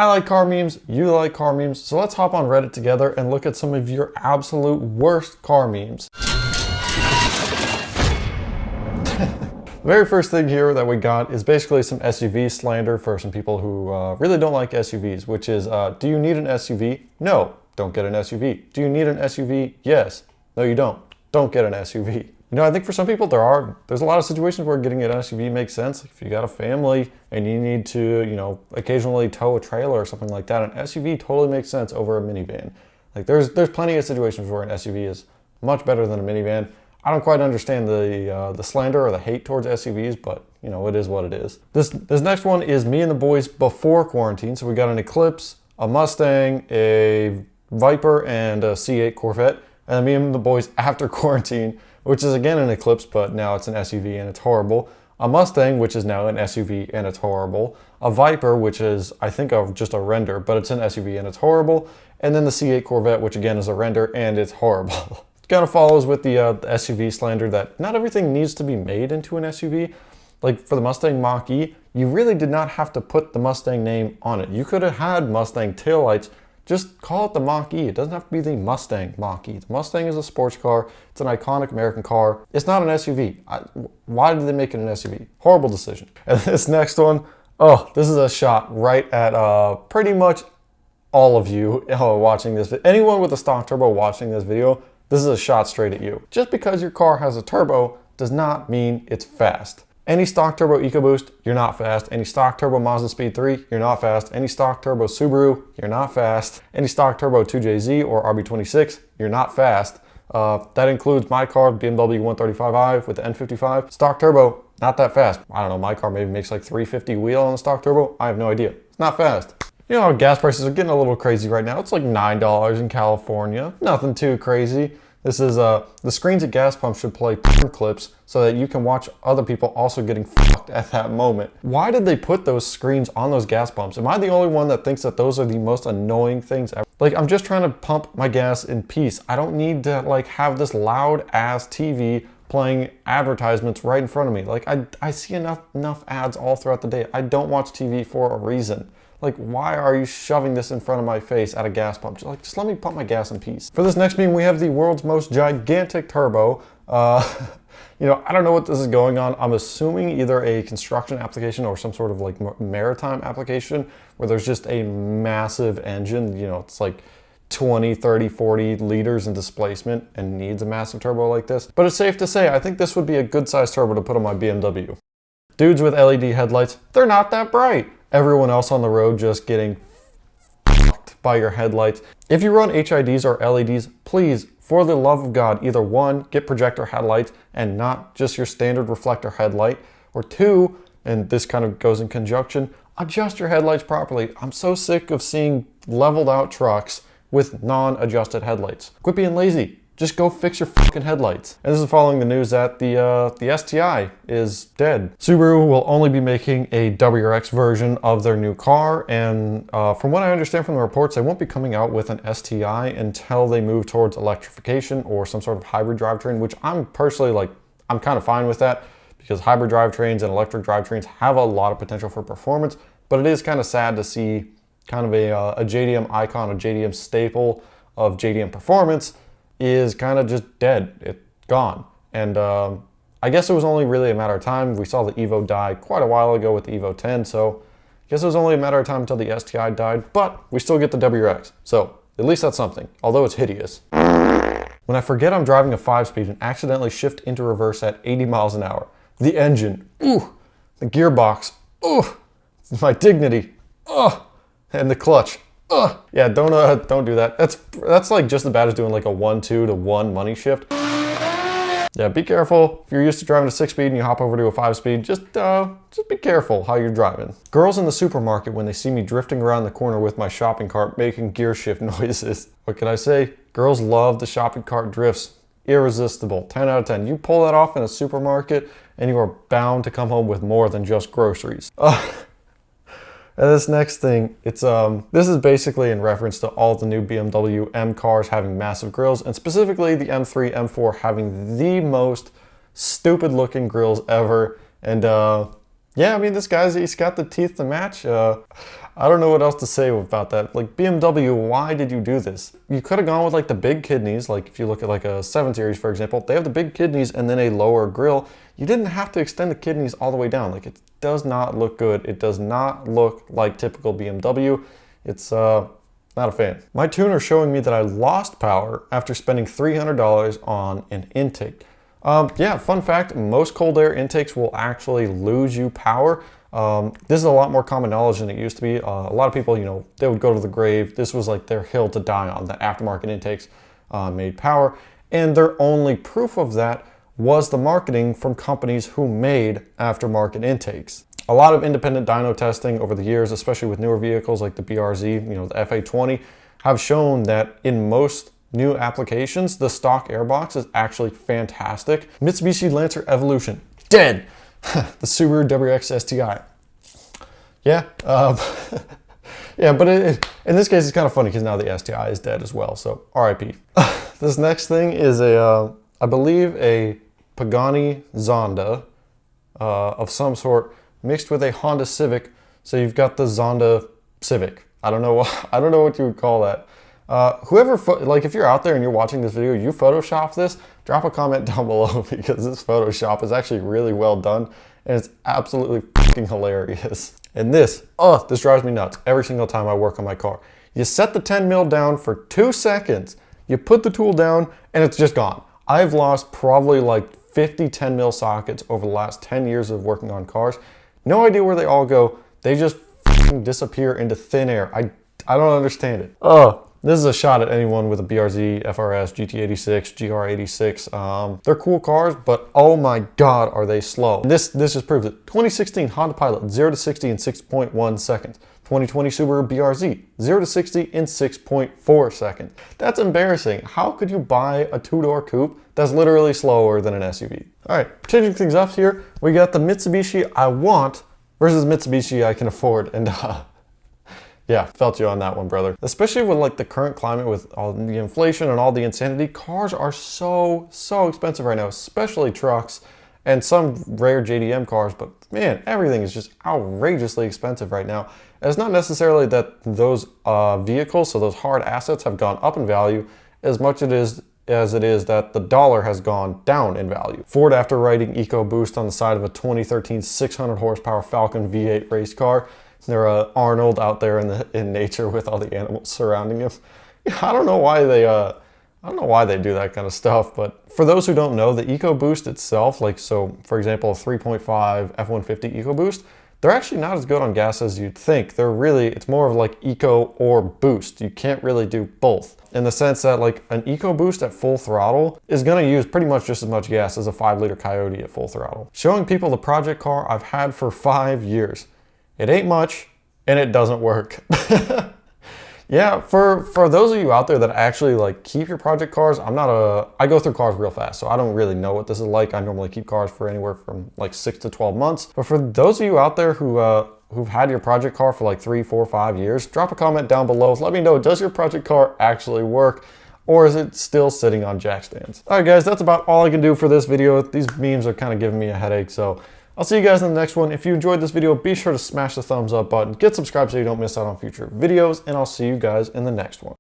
I like car memes, you like car memes, so let's hop on Reddit together and look at some of your absolute worst car memes. The very first thing here that we got is basically some SUV slander for some people who really don't like SUVs, which is, do you need an SUV? No, don't get an SUV. Do you need an SUV? Yes. No, you don't. Don't get an SUV. You know, I think for some people there's a lot of situations where getting an SUV makes sense. If you got a family and you need to, you know, occasionally tow a trailer or something like that, an SUV totally makes sense over a minivan. Like there's plenty of situations where an SUV is much better than a minivan. I don't quite understand the slander or the hate towards SUVs, but you know, it is what it is. This next one is me and the boys before quarantine. So we got an Eclipse, a Mustang, a Viper, and a C8 Corvette. And then me and the boys after quarantine, which is again an Eclipse, but now it's an SUV and it's horrible. A Mustang, which is now an SUV and it's horrible. A Viper, which is, I think, just a render, but it's an SUV and it's horrible. And then the C8 Corvette, which again is a render and it's horrible. Kind of follows with the SUV slander that not everything needs to be made into an SUV. Like for the Mustang Mach-E, you really did not have to put the Mustang name on it. You could have had Mustang taillights, just call it the Mach-E. It doesn't have to be the Mustang Mach-E. The Mustang is a sports car. It's an iconic American car. It's not an SUV. Why did they make it an SUV? Horrible decision. And this next one, oh, this is a shot right at pretty much all of you watching this. Anyone with a stock turbo watching this video, this is a shot straight at you. Just because your car has a turbo does not mean it's fast. Any stock turbo EcoBoost, you're not fast. Any stock turbo Mazda Speed 3, you're not fast. Any stock turbo Subaru, you're not fast. Any stock turbo 2JZ or RB26, you're not fast. That includes my car, BMW 135i with the N55. Stock turbo, not that fast. I don't know, my car maybe makes like 350 wheel on the stock turbo. I have no idea. It's not fast. You know, gas prices are getting a little crazy right now. It's like $9 in California. Nothing too crazy. This is, the screens at gas pumps should play porn clips so that you can watch other people also getting fucked at that moment. Why did they put those screens on those gas pumps? Am I the only one that thinks that those are the most annoying things ever? Like, I'm just trying to pump my gas in peace. I don't need to, like, have this loud ass TV playing advertisements right in front of me. Like, I see enough ads all throughout the day. I don't watch TV for a reason. Like, why are you shoving this in front of my face at a gas pump? Just let me pump my gas in peace. For this next meme, we have the world's most gigantic turbo. You know, I don't know what this is going on. I'm assuming either a construction application or some sort of like maritime application where there's just a massive engine. You know, it's like 20, 30, 40 liters in displacement and needs a massive turbo like this. But it's safe to say, I think this would be a good sized turbo to put on my BMW. Dudes with LED headlights, they're not that bright. Everyone else on the road just getting fucked by your headlights. If you run HIDs or LEDs, please, for the love of God, either one, get projector headlights and not just your standard reflector headlight, or two, and this kind of goes in conjunction, adjust your headlights properly. I'm so sick of seeing leveled out trucks with non-adjusted headlights. Quit being lazy. Just go fix your fucking headlights. And this is following the news that the STI is dead. Subaru will only be making a WRX version of their new car, and from what I understand from the reports, they won't be coming out with an STI until they move towards electrification or some sort of hybrid drivetrain, which I'm personally like, I'm kind of fine with that because hybrid drivetrains and electric drivetrains have a lot of potential for performance, but it is kind of sad to see kind of a JDM icon, a JDM staple of JDM performance is kind of just dead. It's gone. And I guess it was only really a matter of time. We saw the Evo die quite a while ago with the Evo 10, so I guess it was only a matter of time until the STI died, but we still get the WRX. So at least that's something, although it's hideous. When I forget I'm driving a 5-speed and accidentally shift into reverse at 80 miles an hour, the engine, ooh, the gearbox, ooh, my dignity, and the clutch, yeah, don't do that. That's like just as bad as doing like a 1-2 to 1 money shift. Yeah, be careful. If you're used to driving a 6-speed and you hop over to a 5-speed, just be careful how you're driving. Girls in the supermarket, when they see me drifting around the corner with my shopping cart making gear shift noises. What can I say? Girls love the shopping cart drifts. Irresistible. 10 out of 10. You pull that off in a supermarket and you are bound to come home with more than just groceries. And this next thing, this is basically in reference to all the new BMW M cars having massive grills, and specifically the M3, M4 having the most stupid looking grills ever. And yeah, I mean, this guy's, he's got the teeth to match. I don't know what else to say about that. Like, BMW, why did you do this? You could have gone with like the big kidneys. Like if you look at like a 7 Series, for example, they have the big kidneys and then a lower grille. You didn't have to extend the kidneys all the way down. Like, it does not look good. It does not look like typical BMW. It's not a fan. My tuner showing me that I lost power after spending $300 on an intake. Yeah, fun fact, most cold air intakes will actually lose you power. This is a lot more common knowledge than it used to be. A lot of people, you know, they would go to the grave. This was like their hill to die on, that aftermarket intakes made power. And their only proof of that was the marketing from companies who made aftermarket intakes. A lot of independent dyno testing over the years, especially with newer vehicles like the BRZ, you know, the FA20, have shown that in most new applications, the stock airbox is actually fantastic. Mitsubishi Lancer Evolution, dead. The Subaru WRX STI. Yeah, yeah, but in this case, it's kind of funny because now the STI is dead as well, so RIP. This next thing is I believe a Pagani Zonda of some sort mixed with a Honda Civic. So you've got the Zonda Civic. I don't know what you would call that. Whoever, like if you're out there and you're watching this video, you Photoshop this, drop a comment down below because this Photoshop is actually really well done and it's absolutely fucking hilarious. And this drives me nuts every single time I work on my car. You set the 10 mil down for 2 seconds, you put the tool down and it's just gone. I've lost probably like 50 10 mil sockets over the last 10 years of working on cars. No idea where they all go. They just fucking disappear into thin air. I don't understand it. This is a shot at anyone with a BRZ, FRS, GT86, GR86. They're cool cars, but oh my God, are they slow. This just proves it. 2016 Honda Pilot, 0 to 60 in 6.1 seconds. 2020 Subaru BRZ, 0 to 60 in 6.4 seconds. That's embarrassing. How could you buy a 2-door coupe that's literally slower than an SUV? All right, changing things up here, we got the Mitsubishi I want versus Mitsubishi I can afford. And yeah, felt you on that one, brother. Especially with like the current climate with all the inflation and all the insanity, cars are so expensive right now, especially trucks and some rare JDM cars, but man, everything is just outrageously expensive right now. And it's not necessarily that those vehicles, so those hard assets have gone up in value as much as it is that the dollar has gone down in value. Ford, after writing EcoBoost on the side of a 2013 600 horsepower Falcon V8 race car, they're Arnold out there in nature with all the animals surrounding him. I don't know why they do that kind of stuff, but for those who don't know, the EcoBoost itself, like so for example, a 3.5 F-150 EcoBoost, they're actually not as good on gas as you'd think. It's more of like eco or boost. You can't really do both. In the sense that like an EcoBoost at full throttle is gonna use pretty much just as much gas as a 5-liter Coyote at full throttle. Showing people the project car I've had for 5 years. It ain't much, and it doesn't work. Yeah, for those of you out there that actually like keep your project cars, I go through cars real fast, so I don't really know what this is like. I normally keep cars for anywhere from like 6 to 12 months. But for those of you out there who've had your project car for like 3, 4, 5 years, drop a comment down below. Let me know, does your project car actually work? Or is it still sitting on jack stands? All right, guys, that's about all I can do for this video. These memes are kind of giving me a headache, so I'll see you guys in the next one. If you enjoyed this video, be sure to smash the thumbs up button, get subscribed so you don't miss out on future videos, and I'll see you guys in the next one.